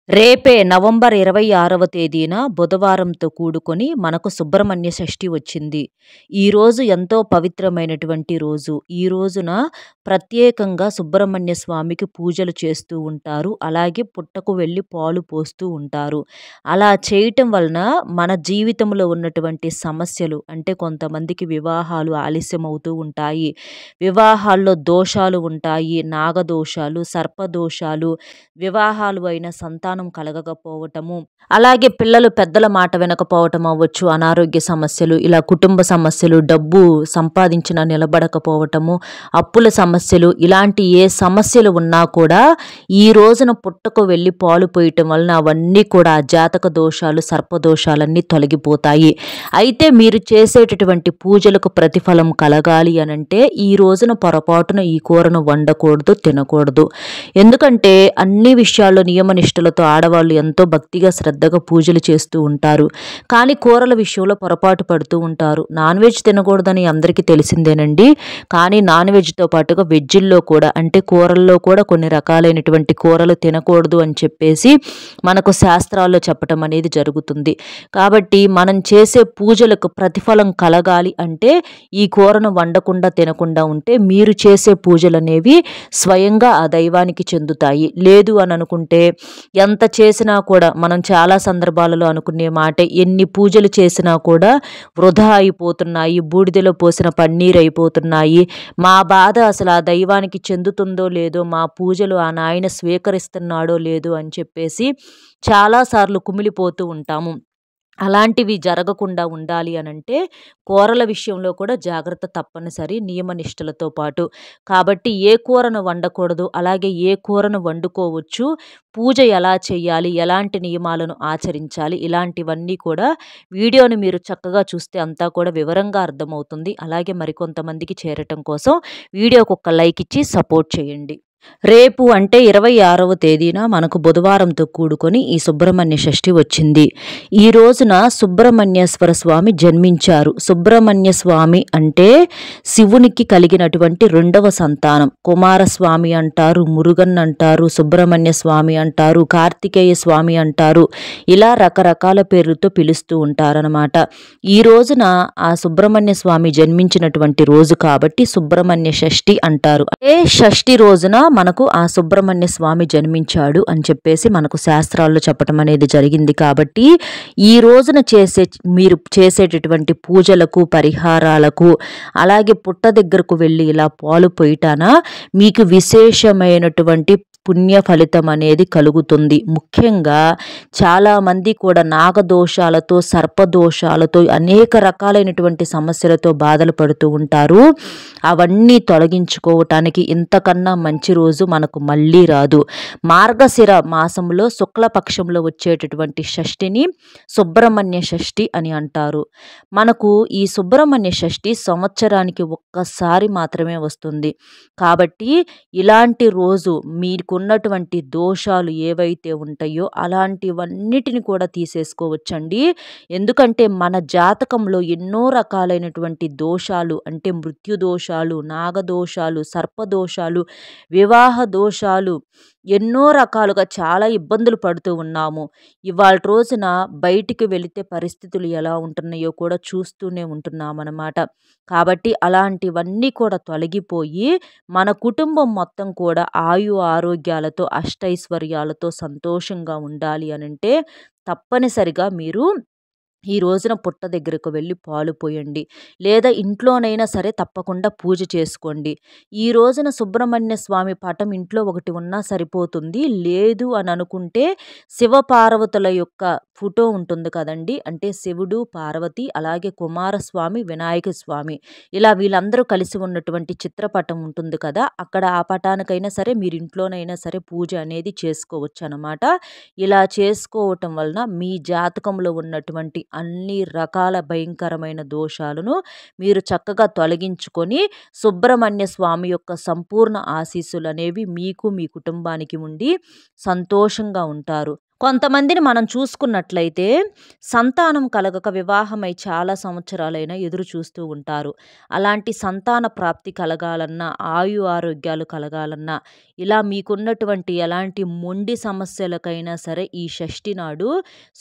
రేపే నవంబర్ 26వ తేదీన బుధవారంతో కూడుకొని మనకు సుబ్రహ్మణ్య షష్ఠి వచ్చింది. ఈరోజు ఎంతో పవిత్రమైనటువంటి రోజు. ఈ రోజున ప్రత్యేకంగా సుబ్రహ్మణ్య స్వామికి పూజలు చేస్తూ ఉంటారు. అలాగే పుట్టకు వెళ్ళి పాలు పోస్తూ ఉంటారు. అలా చేయటం వలన మన జీవితంలో ఉన్నటువంటి సమస్యలు అంటే కొంతమందికి వివాహాలు ఆలస్యమవుతూ ఉంటాయి. వివాహాల్లో దోషాలు ఉంటాయి. నాగదోషాలు, సర్పదోషాలు, వివాహాలు అయిన సంతానం కలగకపోవటము, అలాగే పిల్లలు పెద్దల మాట వినకపోవటం అవ్వచ్చు, అనారోగ్య సమస్యలు, ఇలా కుటుంబ సమస్యలు, డబ్బు సంపాదించిన నిలబడకపోవటము, అప్పుల సమస్యలు, ఇలాంటి ఏ సమస్యలు ఉన్నా కూడా ఈ రోజున పుట్టకు వెళ్ళి పాలు పోయటం వలన అవన్నీ కూడా జాతక దోషాలు, సర్పదోషాలన్నీ తొలగిపోతాయి. అయితే మీరు చేసేటటువంటి పూజలకు ప్రతిఫలం కలగాలి అనంటే ఈ రోజున పొరపాటున ఈ కూరను వండకూడదు, తినకూడదు. ఎందుకంటే అన్ని విషయాల్లో నియమనిష్టలతో ఆడవాళ్ళు ఎంతో భక్తిగా శ్రద్ధగా పూజలు చేస్తూ ఉంటారు. కానీ కూరల విషయంలో పొరపాటు పడుతూ ఉంటారు. నాన్ వెజ్ తినకూడదని అందరికీ తెలిసిందేనండి. కానీ నాన్ వెజ్తో పాటుగా వెజ్జిల్లో కూడా అంటే కూరల్లో కూడా కొన్ని రకాలైనటువంటి కూరలు తినకూడదు అని చెప్పేసి మనకు శాస్త్రాల్లో చెప్పటం అనేది జరుగుతుంది. కాబట్టి మనం చేసే పూజలకు ప్రతిఫలం కలగాలి అంటే ఈ కూరను వండకుండా తినకుండా ఉంటే మీరు చేసే పూజలు అనేవి స్వయంగా ఆ దైవానికి చెందుతాయి. లేదు అని అనుకుంటే ఎంత చేసినా కూడా మనం చాలా సందర్భాలలో అనుకునే మాటే, ఎన్ని పూజలు చేసినా కూడా వృధా అయిపోతున్నాయి, బూడిదలో పోసిన పన్నీరు అయిపోతున్నాయి, మా బాధ అసలు ఆ దైవానికి చెందుతుందో లేదో, మా పూజలు ఆ నాయన స్వీకరిస్తున్నాడో లేదో అని చెప్పేసి చాలాసార్లు కుమిలిపోతూ ఉంటాము. అలాంటివి జరగకుండా ఉండాలి అనంటే కూరల విషయంలో కూడా జాగ్రత్త తప్పనిసరి, నియమనిష్టలతో పాటు. కాబట్టి ఏ కూరను వండకూడదు, అలాగే ఏ కూరను వండుకోవచ్చు, పూజ ఎలా చేయాలి, ఎలాంటి నియమాలను ఆచరించాలి, ఇలాంటివన్నీ కూడా వీడియోని మీరు చక్కగా చూస్తే అంతా కూడా వివరంగా అర్థమవుతుంది. అలాగే మరికొంతమందికి చేరటం కోసం వీడియోకి ఒక లైక్ ఇచ్చి సపోర్ట్ చేయండి. రేపు అంటే 26వ తేదీన మనకు బుధవారంతో కూడుకొని ఈ సుబ్రహ్మణ్య షష్ఠి వచ్చింది. ఈ రోజున సుబ్రహ్మణ్యేశ్వర స్వామి జన్మించారు. సుబ్రహ్మణ్య స్వామి అంటే శివునికి కలిగినటువంటి రెండవ సంతానం. కుమారస్వామి అంటారు, మురుగన్ అంటారు, సుబ్రహ్మణ్య స్వామి అంటారు, కార్తికేయ స్వామి అంటారు. ఇలా రకరకాల పేర్లతో పిలుస్తూ ఉంటారనమాట. ఈ రోజున ఆ సుబ్రహ్మణ్య స్వామి జన్మించినటువంటి రోజు కాబట్టి సుబ్రహ్మణ్య షష్ఠి అంటారు. ఏ షష్ఠి రోజున మనకు ఆ సుబ్రహ్మణ్య స్వామి జన్మించాడు అని చెప్పేసి మనకు శాస్త్రాల్లో చెప్పటం అనేది జరిగింది. కాబట్టి ఈ రోజున మీరు చేసేటటువంటి పూజలకు, పరిహారాలకు, అలాగే పుట్ట దగ్గరకు వెళ్ళి ఇలా పాలు పోయటాన మీకు విశేషమైనటువంటి పుణ్య ఫలితం అనేది కలుగుతుంది. ముఖ్యంగా చాలామంది కూడా నాగదోషాలతో, సర్పదోషాలతో, అనేక రకాలైనటువంటి సమస్యలతో బాధలు పడుతూ ఉంటారు. అవన్నీ తొలగించుకోవటానికి ఇంతకన్నా మంచి రోజు మనకు మళ్ళీ రాదు. మార్గశిర మాసంలో శుక్లపక్షంలో వచ్చేటటువంటి షష్ఠిని సుబ్రహ్మణ్య షష్ఠి అని అంటారు. మనకు ఈ సుబ్రహ్మణ్య షష్ఠి సంవత్సరానికి ఒక్కసారి మాత్రమే వస్తుంది. కాబట్టి ఇలాంటి రోజు మీకున్నటువంటి దోషాలు ఏవైతే ఉంటాయో అలాంటివన్నిటిని కూడా తీసేసుకోవచ్చండి. ఎందుకంటే మన జాతకంలో ఎన్నో రకాలైనటువంటి దోషాలు అంటే మృత్యు దోషాలు, నాగదోషాలు, సర్పదోషాలు, వివాహ దోషాలు, ఎన్నో రకాలుగా చాలా ఇబ్బందులు పడుతూ ఉన్నాము. ఇవాళ రోజున బయటికి వెళితే పరిస్థితులు ఎలా ఉంటున్నాయో కూడా చూస్తూనే ఉంటున్నామన్నమాట. కాబట్టి అలాంటివన్నీ కూడా తొలగిపోయి మన కుటుంబం మొత్తం కూడా ఆరోగ్యాలతో, అష్టైశ్వర్యాలతో సంతోషంగా ఉండాలి అనంటే తప్పనిసరిగా మీరు ఈ రోజున పుట్ట దగ్గరకు వెళ్ళి పాలు పోయండి. లేదా ఇంట్లోనైనా సరే తప్పకుండా పూజ చేసుకోండి. ఈ రోజున సుబ్రహ్మణ్య స్వామి పటం ఇంట్లో ఒకటి ఉన్నా సరిపోతుంది. లేదు అని అనుకుంటే శివపార్వతుల యొక్క ఫోటో ఉంటుంది కదండి, అంటే శివుడు, పార్వతి, అలాగే కుమారస్వామి, వినాయక స్వామి, ఇలా వీళ్ళందరూ కలిసి ఉన్నటువంటి చిత్రపటం ఉంటుంది కదా, అక్కడ ఆ పటానికైనా సరే మీరు ఇంట్లోనైనా సరే పూజ అనేది చేసుకోవచ్చు అన్నమాట. ఇలా చేసుకోవటం వలన మీ జాతకంలో ఉన్నటువంటి అన్ని రకాల భయంకరమైన దోషాలను మీరు చక్కగా తొలగించుకొని సుబ్రహ్మణ్య స్వామి యొక్క సంపూర్ణ ఆశీస్సులు అనేవి మీకు, మీ కుటుంబానికి ఉండి సంతోషంగా ఉంటారు. కొంతమందిని మనం చూసుకున్నట్లయితే సంతానం కలగక వివాహమై చాలా సంవత్సరాలైనా ఎదురు చూస్తూ ఉంటారు. అలాంటి సంతాన ప్రాప్తి కలగాలన్నా, ఆరోగ్యాలు కలగాలన్నా, ఇలా మీకున్నటువంటి ఎలాంటి మొండి సమస్యలకైనా సరే ఈ షష్ఠి నాడు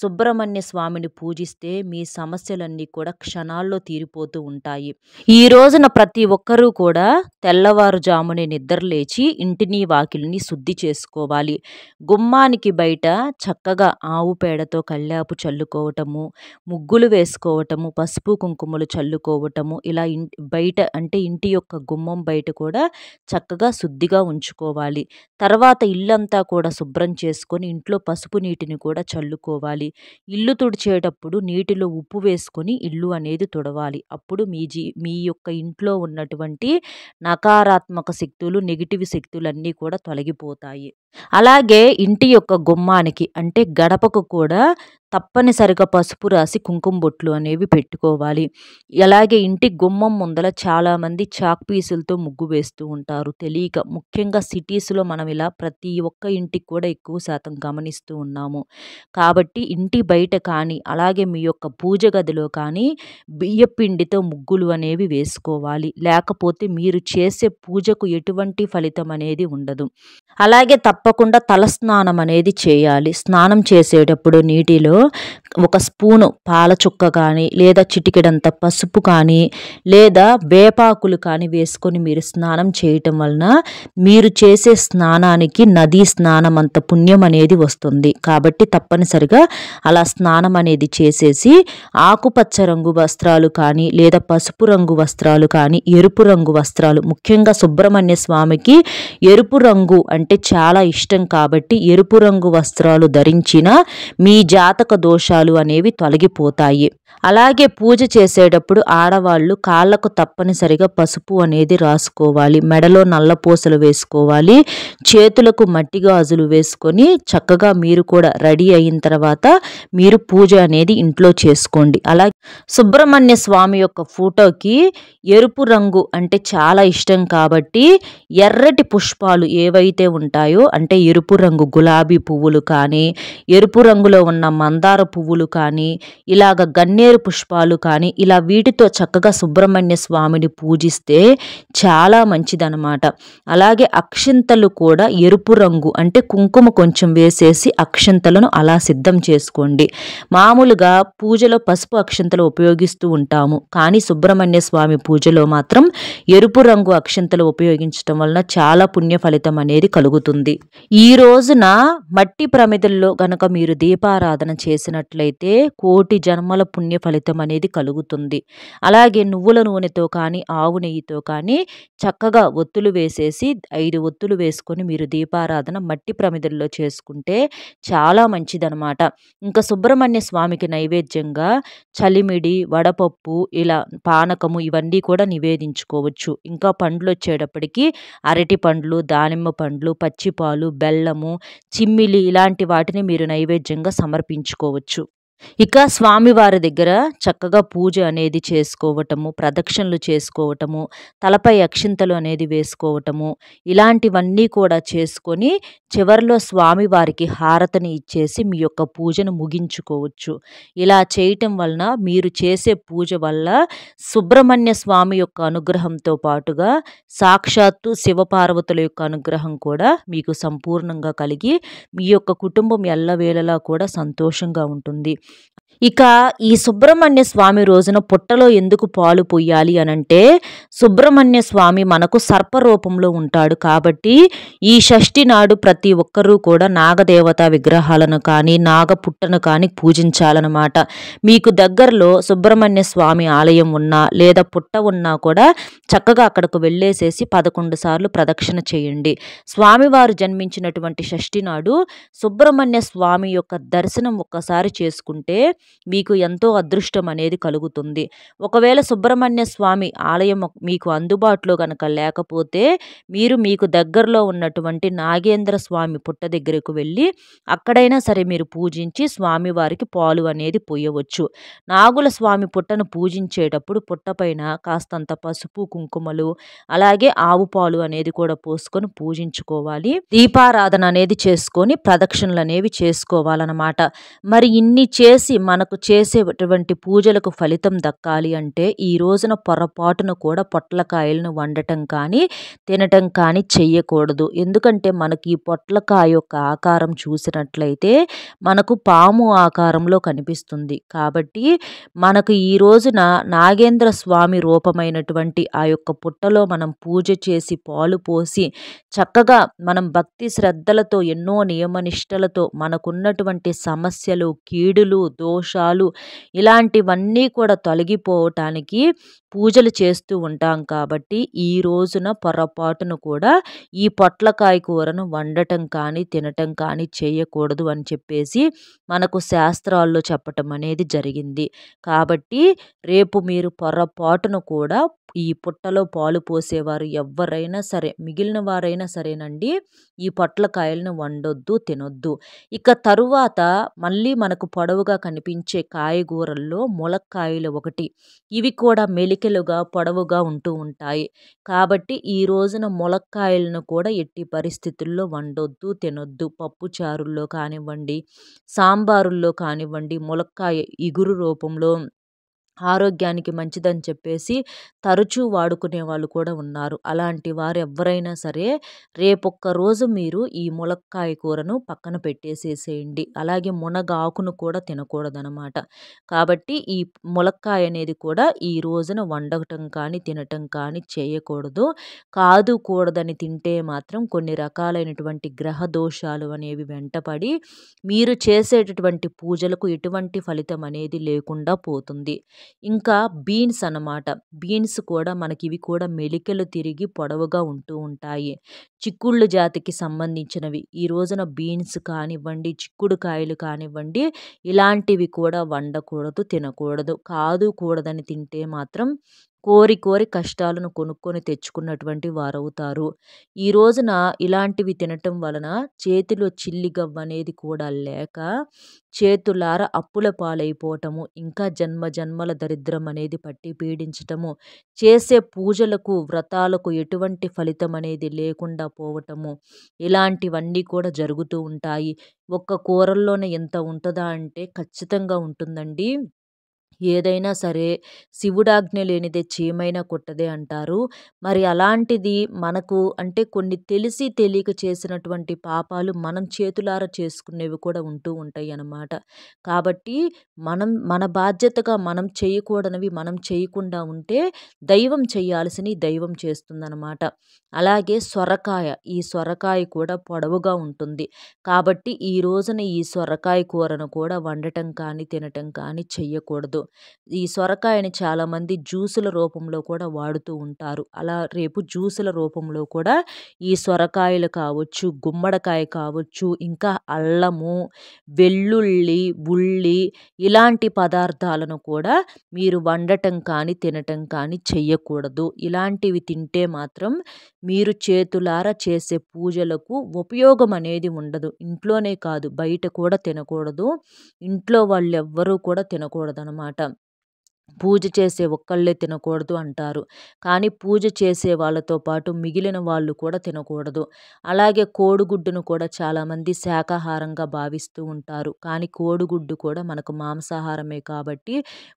సుబ్రహ్మణ్య స్వామిని పూజిస్తే మీ సమస్యలన్నీ కూడా క్షణాల్లో తీరిపోతూ ఉంటాయి. ఈ రోజున ప్రతి ఒక్కరూ కూడా తెల్లవారుజామునే నిద్రలేచి ఇంటిని, వాకిలిని శుద్ధి చేసుకోవాలి. గుమ్మానికి బయట చక్కగా ఆవు పేడతో కల్లాపు చల్లుకోవటము, ముగ్గులు వేసుకోవటము, పసుపు కుంకుమలు చల్లుకోవటము, ఇలా బయట అంటే ఇంటి యొక్క గుమ్మం బయట కూడా చక్కగా శుద్ధిగా ఉంచుకోవాలి. తర్వాత ఇల్లంతా కూడా శుభ్రం చేసుకొని ఇంట్లో పసుపు నీటిని కూడా చల్లుకోవాలి. ఇల్లు తుడిచేటప్పుడు నీటిలో ఉప్పు వేసుకొని ఇల్లు అనేది తుడవాలి. అప్పుడు మీ యొక్క ఇంట్లో ఉన్నటువంటి నకారాత్మక శక్తులు, నెగిటివ్ శక్తులన్నీ కూడా తొలగిపోతాయి. అలాగే ఇంటి యొక్క గుమ్మానికి అంటే గడపకు కూడా తప్పనిసరిగా పసుపు రాసి కుంకుమ బొట్లు అనేవి పెట్టుకోవాలి. అలాగే ఇంటి గుమ్మం ముందల చాలామంది చాక్ పీసులతో ముగ్గు వేస్తూ ఉంటారు తెలియక. ముఖ్యంగా సిటీస్‌లో మనం ఇలా ప్రతి ఒక్క ఇంటికి కూడా ఎక్కువ శాతం గమనిస్తూ ఉన్నాము. కాబట్టి ఇంటి బయట కానీ, అలాగే మీ యొక్క పూజ గదిలో కానీ బియ్యపిండితో ముగ్గులు అనేవి వేసుకోవాలి. లేకపోతే మీరు చేసే పూజకు ఎటువంటి ఫలితం అనేది ఉండదు. అలాగే తప్పకుండా తలస్నానం అనేది చేయాలి. స్నానం చేసేటప్పుడు నీటిలో ఒక స్పూను పాల చుక్క కానీ, లేదా చిటికెడంత పసుపు కానీ, లేదా వేపాకులు కానీ వేసుకొని మీరు స్నానం చేయటం వలన మీరు చేసే స్నానానికి నదీ స్నానం అంత పుణ్యం అనేది వస్తుంది. కాబట్టి తప్పనిసరిగా అలా స్నానం అనేది చేసేసి ఆకుపచ్చ రంగు వస్త్రాలు కానీ, లేదా పసుపు రంగు వస్త్రాలు కానీ, ఎరుపు రంగు వస్త్రాలు, ముఖ్యంగా సుబ్రహ్మణ్య స్వామికి ఎరుపు రంగు అంటే చాలా ఇష్టం కాబట్టి ఎరుపు రంగు వస్త్రాలు ధరించిన మీ జాతక దోషాలు అనేవి తొలగిపోతాయి. అలాగే పూజ చేసేటప్పుడు ఆడవాళ్ళు కాళ్ళకు తప్పనిసరిగా పసుపు అనేది రాసుకోవాలి. మెడలో నల్లపూసలు వేసుకోవాలి. చేతులకు మట్టి గాజులు వేసుకొని చక్కగా మీరు కూడా రెడీ అయిన తర్వాత మీరు పూజ అనేది ఇంట్లో చేసుకోండి. అలాగే సుబ్రహ్మణ్య స్వామి యొక్క ఫోటోకి ఎరుపు రంగు అంటే చాలా ఇష్టం కాబట్టి ఎర్రటి పుష్పాలు ఏవైతే ఉంటాయో అంటే ఎరుపు రంగు గులాబీ పువ్వులు కానీ, ఎరుపు రంగులో ఉన్న మందార పువ్వులు కానీ, ఇలాగ గన్నేరు పుష్పాలు కానీ, ఇలా వీటితో చక్కగా సుబ్రహ్మణ్య స్వామిని పూజిస్తే చాలా మంచిదన్నమాట. అలాగే అక్షింతలు కూడా ఎరుపు రంగు అంటే కుంకుమ కొంచెం వేసేసి అక్షింతలను అలా సిద్ధం చేసుకోండి. మామూలుగా పూజలో పసుపు అక్షింతలు ఉపయోగిస్తూ ఉంటాము. కానీ సుబ్రహ్మణ్య స్వామి పూజలో మాత్రం ఎరుపు రంగు అక్షింతలు ఉపయోగించడం వలన చాలా పుణ్య ఫలితం అనేది కలుగుతుంది. ఈ రోజున మట్టి ప్రమిదల్లో గనక మీరు దీపారాధన చేసినట్లయితే కోటి జన్మల పుణ్య ఫలితం అనేది కలుగుతుంది. అలాగే నువ్వుల నూనెతో కానీ, ఆవు నెయ్యితో కానీ చక్కగా ఒత్తులు వేసేసి 5 ఒత్తులు వేసుకొని మీరు దీపారాధన మట్టి ప్రమిదల్లో చేసుకుంటే చాలా మంచిదనమాట. ఇంకా సుబ్రహ్మణ్య స్వామికి నైవేద్యంగా చలిమిడి, వడపప్పు, ఇలా పానకము ఇవన్నీ కూడా నివేదించుకోవచ్చు. ఇంకా పండ్లు వచ్చేటప్పటికి అరటి పండ్లు, దానిమ్మ పండ్లు, పచ్చిపాలు, బెల్లము, చిమ్మిలి ఇలాంటి వాటిని మీరు నైవేద్యంగా సమర్పించుకోవచ్చు. ఇక స్వామివారి దగ్గర చక్కగా పూజ అనేది చేసుకోవటము, ప్రదక్షిణలు చేసుకోవటము, తలపై అక్షింతలు అనేది వేసుకోవటము, ఇలాంటివన్నీ కూడా చేసుకొని చివరిలో స్వామివారికి హారతిని ఇచ్చేసి మీ యొక్క పూజను ముగించుకోవచ్చు. ఇలా చేయటం వలన మీరు చేసే పూజ వల్ల సుబ్రహ్మణ్య స్వామి యొక్క అనుగ్రహంతో పాటుగా సాక్షాత్తు శివపార్వతుల యొక్క అనుగ్రహం కూడా మీకు సంపూర్ణంగా కలిగి మీ యొక్క కుటుంబం ఎల్లవేళలా కూడా సంతోషంగా ఉంటుంది. ఇక ఈ సుబ్రహ్మణ్య స్వామి రోజున పుట్టలో ఎందుకు పాలు పొయ్యాలి అనంటే సుబ్రహ్మణ్య స్వామి మనకు సర్పరూపంలో ఉంటాడు కాబట్టి ఈ షష్ఠి నాడు ప్రతి ఒక్కరూ కూడా నాగదేవత విగ్రహాలను కానీ, నాగపుట్టను కానీ పూజించాలన్నమాట. మీకు దగ్గరలో సుబ్రహ్మణ్య స్వామి ఆలయం ఉన్నా లేదా పుట్ట ఉన్నా కూడా చక్కగా అక్కడకు వెళ్ళేసేసి 11 సార్లు ప్రదక్షిణ చేయండి. స్వామివారు జన్మించినటువంటి షష్ఠి నాడు సుబ్రహ్మణ్య స్వామి యొక్క దర్శనం ఒక్కసారి చేసుకుంటే మీకు ఎంతో అదృష్టం అనేది కలుగుతుంది. ఒకవేళ సుబ్రహ్మణ్య స్వామి ఆలయం మీకు అందుబాటులో గనక లేకపోతే మీరు మీకు దగ్గరలో ఉన్నటువంటి నాగేంద్ర స్వామి పుట్ట దగ్గరకు వెళ్ళి అక్కడైనా సరే మీరు పూజించి స్వామివారికి పాలు అనేది పోయవచ్చు. నాగుల స్వామి పుట్టను పూజించేటప్పుడు పుట్టపైన కాస్తంత పసుపు, కుంకుమలు అలాగే ఆవు పాలు అనేది కూడా పోసుకొని పూజించుకోవాలి. దీపారాధన అనేది చేసుకొని ప్రదక్షిణలనేవి చేసుకోవాలనమాట. మరి ఇన్ని చేసి మనకు చేసేటువంటి పూజలకు ఫలితం దక్కాలి అంటే ఈ రోజున పొరపాటున కూడా పొట్లకాయలను వండటం కానీ, తినటం కానీ చెయ్యకూడదు. ఎందుకంటే మనకి ఈ పొట్లకాయ యొక్క ఆకారం చూసినట్లయితే మనకు పాము ఆకారంలో కనిపిస్తుంది. కాబట్టి మనకు ఈ రోజున నాగేంద్ర స్వామి రూపమైనటువంటి ఆ యొక్క పుట్టలో మనం పూజ చేసి పాలు పోసి చక్కగా మనం భక్తి శ్రద్ధలతో ఎన్నో నియమనిష్టలతో మనకున్నటువంటి సమస్యలు, కీడులు, దోషాలు ఇలాంటివన్నీ కూడా తొలగిపోవటానికి పూజలు చేస్తూ ఉంటాం. కాబట్టి ఈ రోజున పొరపాటున కూడా ఈ పొట్లకాయ కూరను వండటం కానీ, తినటం కానీ చేయకూడదు అని చెప్పేసి మనకు శాస్త్రాల్లో చెప్పటం అనేది జరిగింది. కాబట్టి రేపు మీరు పొరపాటున కూడా ఈ పుట్టలో పాలు పోసేవారు ఎవ్వరైనా సరే, మిగిలిన వారైనా సరేనండి, ఈ పొట్లకాయలను వండొద్దు, తినొద్దు. ఇక తరువాత మళ్ళీ మనకు పొడవుగా కనిపించే కాయగూరల్లో ములక్కాయలు ఒకటి. ఇవి కూడా మెలికలుగా పొడవుగా ఉంటూ ఉంటాయి. కాబట్టి ఈ రోజున ములక్కాయలను కూడా ఎట్టి పరిస్థితుల్లో వండొద్దు, తినొద్దు. పప్పు చారుల్లో కానివ్వండి, సాంబారుల్లో కానివ్వండి, ములక్కాయ ఇగురు రూపంలో ఆరోగ్యానికి మంచిదని చెప్పేసి తరచూ వాడుకునే వాళ్ళు కూడా ఉన్నారు. అలాంటి వారు ఎవ్వరైనా సరే రేపొక్క రోజు మీరు ఈ ములక్కాయ కూరను పక్కన పెట్టేసేసేయండి. అలాగే మునగాకును కూడా తినకూడదనమాట. కాబట్టి ఈ ములక్కాయ అనేది కూడా ఈ రోజున వండటం కానీ, తినటం కానీ చేయకూడదు. కాదు కూడదని తింటే మాత్రం కొన్ని రకాలైనటువంటి గ్రహ దోషాలు అనేవి వెంటపడి మీరు చేసేటటువంటి పూజలకు ఎటువంటి ఫలితం అనేది లేకుండా పోతుంది. ఇంకా బీన్స్ అన్నమాట. బీన్స్ కూడా ఇవి కూడా మెలికలు తిరిగి పొడవుగా ఉంటూ ఉంటాయి. చిక్కుళ్ళు జాతికి సంబంధించినవి. ఈ రోజున బీన్స్ కానివ్వండి, చిక్కుడుకాయలు కానివ్వండి, ఇలాంటివి కూడా వండకూడదు, తినకూడదు. కాదు కూడదని తింటే మాత్రం కోరి కోరి కష్టాలను కొనుక్కొని తెచ్చుకున్నటువంటి వారవుతారు. ఈ రోజున ఇలాంటివి తినటం వలన చేతిలో చిల్లిగవ్వ అనేది కూడా లేక చేతులారా అప్పుల పాలైపోవటము, ఇంకా జన్మ జన్మల దరిద్రం అనేది పట్టి పీడించటము, చేసే పూజలకు, వ్రతాలకు ఎటువంటి ఫలితం అనేది లేకుండా పోవటము, ఇలాంటివన్నీ కూడా జరుగుతూ ఉంటాయి. ఒక్క కూరల్లోనే ఇంత ఉంటదా అంటే ఖచ్చితంగా ఉంటుందండి. ఏదైనా సరే శివుడాజ్ఞ లేనిదే చీమైనా కుట్టదే అంటారు. మరి అలాంటిది మనకు అంటే కొన్ని తెలిసి తెలియక చేసినటువంటి పాపాలు మనం చేతులారా చేసుకునేవి కూడా ఉంటూ ఉంటాయి అన్నమాట. కాబట్టి మన బాధ్యతగా మనం చేయకూడనివి మనం చేయకుండా ఉంటే దైవం చేయాల్సినవి దైవం చేస్తుందన్నమాట. అలాగే సొరకాయ, ఈ సొరకాయ కూడా పొడవుగా ఉంటుంది. కాబట్టి ఈ రోజున ఈ సొరకాయ కూరను కూడా వండటం కానీ, తినటం కానీ చెయ్యకూడదు. ఈ సొరకాయని చాలామంది జ్యూసుల రూపంలో కూడా వాడుతూ ఉంటారు. అలా రేపు జ్యూసుల రూపంలో కూడా ఈ సొరకాయలు కావచ్చు, గుమ్మడికాయ కావచ్చు, ఇంకా అల్లము, వెల్లుల్లి, ఉల్లి ఇలాంటి పదార్థాలను కూడా మీరు వండటం కానీ, తినటం కానీ చెయ్యకూడదు. ఇలాంటివి తింటే మాత్రం మీరు చేతులారా చేసే పూజలకు ఉపయోగం అనేది ఉండదు. ఇంట్లోనే కాదు బయట కూడా తినకూడదు. ఇంట్లో వాళ్ళెవ్వరూ కూడా తినకూడదనమాట. పూజ చేసే ఒక్కళ్ళే తినకూడదు అంటారు. కానీ పూజ చేసే వాళ్ళతో పాటు మిగిలిన వాళ్ళు కూడా తినకూడదు. అలాగే కోడిగుడ్డును కూడా చాలామంది శాకాహారంగా భావిస్తూ ఉంటారు. కానీ కోడిగుడ్డు కూడా మనకు మాంసాహారమే కాబట్టి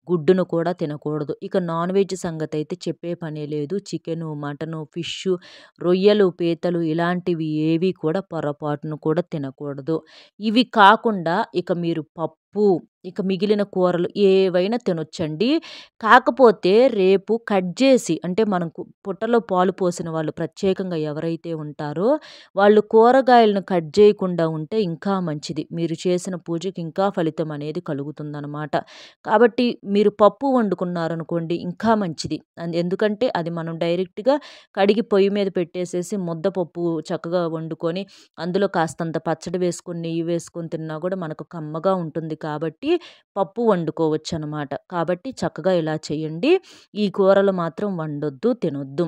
గుడ్డును కూడా తినకూడదు. ఇక నాన్ వెజ్ సంగతి అయితే చెప్పే పనే లేదు. చికెను, మటను, ఫిష్, రొయ్యలు, పీతలు ఇలాంటివి ఏవి కూడా పొరపాటును కూడా తినకూడదు. ఇవి కాకుండా ఇక మీరు పప్పు, ఇక మిగిలిన కూరలు ఏవైనా తినొచ్చండి. కాకపోతే రేపు కట్ చేసి అంటే మనకు పుట్టలో పాలు పోసిన వాళ్ళు ప్రత్యేకంగా ఎవరైతే ఉంటారో వాళ్ళు కూరగాయలను కట్ చేయకుండా ఉంటే ఇంకా మంచిది. మీరు చేసిన పూజకి ఇంకా ఫలితం అనేది కలుగుతుందనమాట. కాబట్టి మీరు పప్పు వండుకున్నారనుకోండి ఇంకా మంచిది. ఎందుకంటే అది మనం డైరెక్ట్‌గా కడిగి పొయ్యి మీద పెట్టేసేసి ముద్దపప్పు చక్కగా వండుకొని అందులో కాస్తంత పచ్చడి వేసుకొని, నెయ్యి వేసుకొని తిన్నా కూడా మనకు కమ్మగా ఉంటుంది కాబట్టి పప్పు వండుకోవచ్చు అనమాట. కాబట్టి చక్కగా ఇలా చేయండి. ఈ కూరలు మాత్రం వండొద్దు, తినొద్దు.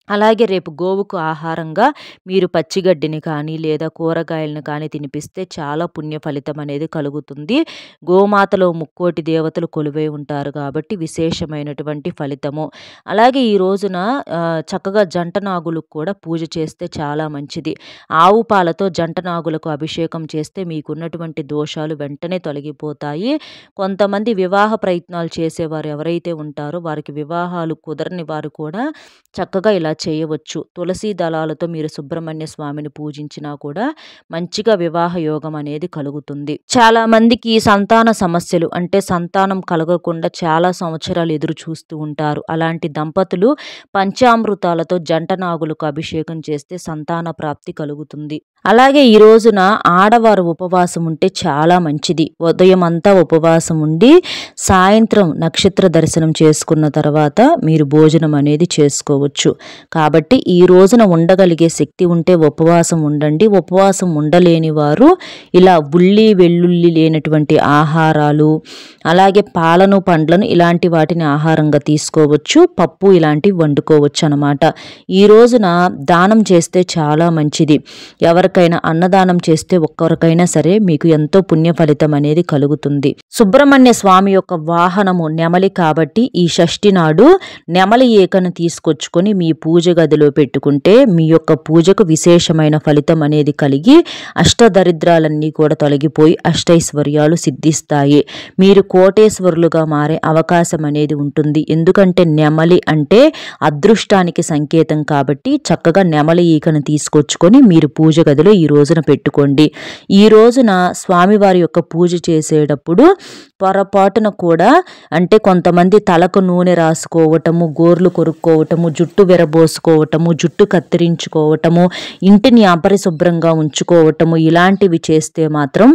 అలాగే రేపు గోవుకు ఆహారంగా మీరు పచ్చిగడ్డిని కానీ లేదా కూరగాయలను కానీ తినిపిస్తే చాలా పుణ్య ఫలితం అనేది కలుగుతుంది. గోమాతలో ముక్కోటి దేవతలు కొలువై ఉంటారు కాబట్టి విశేషమైనటువంటి ఫలితము. అలాగే ఈ రోజున చక్కగా జంట నాగులకు కూడా పూజ చేస్తే చాలా మంచిది. ఆవు పాలతో జంట నాగులకు అభిషేకం చేస్తే మీకున్నటువంటి దోషాలు వెంటనే తొలగిపోతాయి. కొంతమంది వివాహ ప్రయత్నాలు చేసేవారు ఎవరైతే ఉంటారో వారికి వివాహాలు కుదరని వారు కూడా చక్కగా ఇలా చేయవచ్చు. తులసి దళాలతో మీరు సుబ్రహ్మణ్య స్వామిని పూజించినా కూడా మంచిగా వివాహ యోగం అనేది కలుగుతుంది. చాలా మందికి సంతాన సమస్యలు అంటే సంతానం కలగకుండా చాలా సంవత్సరాలు ఎదురు చూస్తూ ఉంటారు. అలాంటి దంపతులు పంచామృతాలతో జంట నాగులకు అభిషేకం చేస్తే సంతాన ప్రాప్తి కలుగుతుంది. అలాగే ఈ రోజున ఆడవారు ఉపవాసం ఉంటే చాలా మంచిది. ఉదయం అంతా ఉపవాసం ఉండి సాయంత్రం నక్షత్ర దర్శనం చేసుకున్న తర్వాత మీరు భోజనం అనేది చేసుకోవచ్చు. కాబట్టి ఈ రోజున ఉండగలిగే శక్తి ఉంటే ఉపవాసం ఉండండి. ఉపవాసం ఉండలేని వారు ఇలా ఉల్లి వెల్లుల్లి లేనటువంటి ఆహారాలు, అలాగే పాలను పండ్లను ఇలాంటి వాటిని ఆహారంగా తీసుకోవచ్చు. పప్పు ఇలాంటివి వండుకోవచ్చు అన్నమాట. ఈ రోజున దానం చేస్తే చాలా మంచిది. ఎవరికైనా అన్నదానం చేస్తే ఒక్కరికైనా సరే మీకు ఎంతో పుణ్య ఫలితం అనేది కలుగుతుంది. సుబ్రహ్మణ్య స్వామి యొక్క వాహనము నెమలి కాబట్టి ఈ షష్ఠి నాడు నెమలి ఈకను తీసుకొచ్చుకొని మీ పూజ గదిలో పెట్టుకుంటే మీ యొక్క పూజకు విశేషమైన ఫలితం అనేది కలిగి అష్టదరిద్రాలన్నీ కూడా తొలగిపోయి అష్టైశ్వర్యాలు సిద్ధిస్తాయి. మీరు కోటేశ్వరులుగా మారే అవకాశం అనేది ఉంటుంది. ఎందుకంటే నెమలి అంటే అదృష్టానికి సంకేతం కాబట్టి చక్కగా నెమలి ఈకను తీసుకొచ్చుకొని మీరు పూజ గదిలో ఈ రోజున పెట్టుకోండి. ఈ రోజున స్వామివారి యొక్క పూజ చేసేటప్పుడు పొరపాటున కూడా అంటే కొంతమంది తలకు నూనె రాసుకోవటము, గోర్లు కొరుక్కోవటము, జుట్టు విరబోసుకోవటము, జుట్టు కత్తిరించుకోవటము, ఇంటిని అపరిశుభ్రంగా ఉంచుకోవటము ఇలాంటివి చేస్తే మాత్రం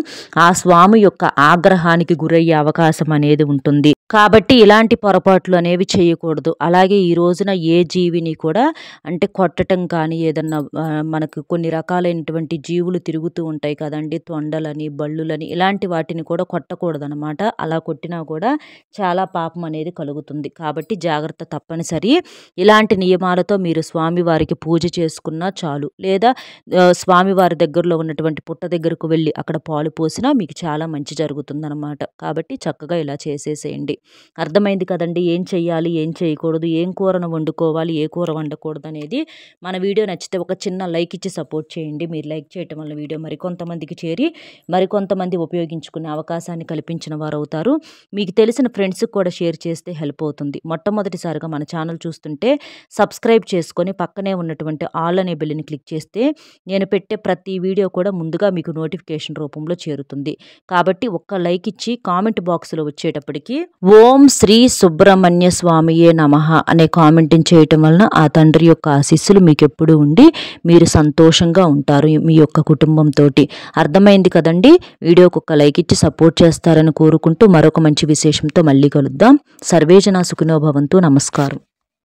ఆ స్వామి యొక్క ఆగ్రహానికి గురయ్యే అవకాశం అనేది ఉంటుంది. కాబట్టి ఇలాంటి పొరపాట్లు అనేవి చేయకూడదు. అలాగే ఈ రోజున ఏ జీవిని కూడా అంటే కొట్టడం కానీ ఏదన్నా మనకు కొన్ని రకాలైనటువంటి జీవులు తిరుగుతూ ఉంటాయి కదండి, తొండలని బళ్ళులని ఇలాంటి వాటిని కూడా కొట్టకూడదనమాట. అలా కొట్టినా కూడా చాలా పాపం అనేది కలుగుతుంది. కాబట్టి జాగ్రత్త తప్పనిసరి. ఇలాంటి నియమాలతో మీరు స్వామివారికి పూజ చేసుకున్నా చాలు. లేదా స్వామివారి దగ్గరలో ఉన్నటువంటి పుట్ట దగ్గరకు వెళ్ళి అక్కడ పాలు పోసినా మీకు చాలా మంచి జరుగుతుందన్నమాట. కాబట్టి చక్కగా ఇలా చేసేసేయండి. అర్థమైంది కదండి ఏం చెయ్యాలి, ఏం చేయకూడదు, ఏం కూరను వండుకోవాలి, ఏ కూర వండకూడదు అనేది. మన వీడియో నచ్చితే ఒక చిన్న లైక్ ఇచ్చి సపోర్ట్ చేయండి. మీరు లైక్ చేయటం వల్ల వీడియో మరికొంతమందికి చేరి మరికొంతమంది ఉపయోగించుకునే అవకాశాన్ని కల్పించిన వారు అవుతారు. మీకు తెలిసిన ఫ్రెండ్స్కి కూడా షేర్ చేస్తే హెల్ప్ అవుతుంది. మొట్టమొదటిసారిగా మన ఛానల్ చూస్తుంటే సబ్స్క్రైబ్ చేసుకొని పక్కనే ఉన్నటువంటి ఆల్ అనే బెల్ని క్లిక్ చేస్తే నేను పెట్టే ప్రతి వీడియో కూడా ముందుగా మీకు నోటిఫికేషన్ రూపంలో చేరుతుంది. కాబట్టి ఒక్క లైక్ ఇచ్చి కామెంట్ బాక్స్లో వచ్చేటప్పటికి ఓం శ్రీ సుబ్రహ్మణ్య స్వామియే నమః అనే కామెంట్ని చేయటం వలన ఆ తండ్రి యొక్క ఆశీస్సులు మీకు ఎప్పుడు ఉండి మీరు సంతోషంగా ఉంటారు మీ యొక్క కుటుంబంతో. అర్థమైంది కదండి. వీడియోకి ఒక లైక్ ఇచ్చి సపోర్ట్ చేస్తారని కోరుకుంటూ మరొక మంచి విశేషంతో మళ్ళీ కలుద్దాం. సర్వేజన సుఖినో భవంతు. నమస్కారం.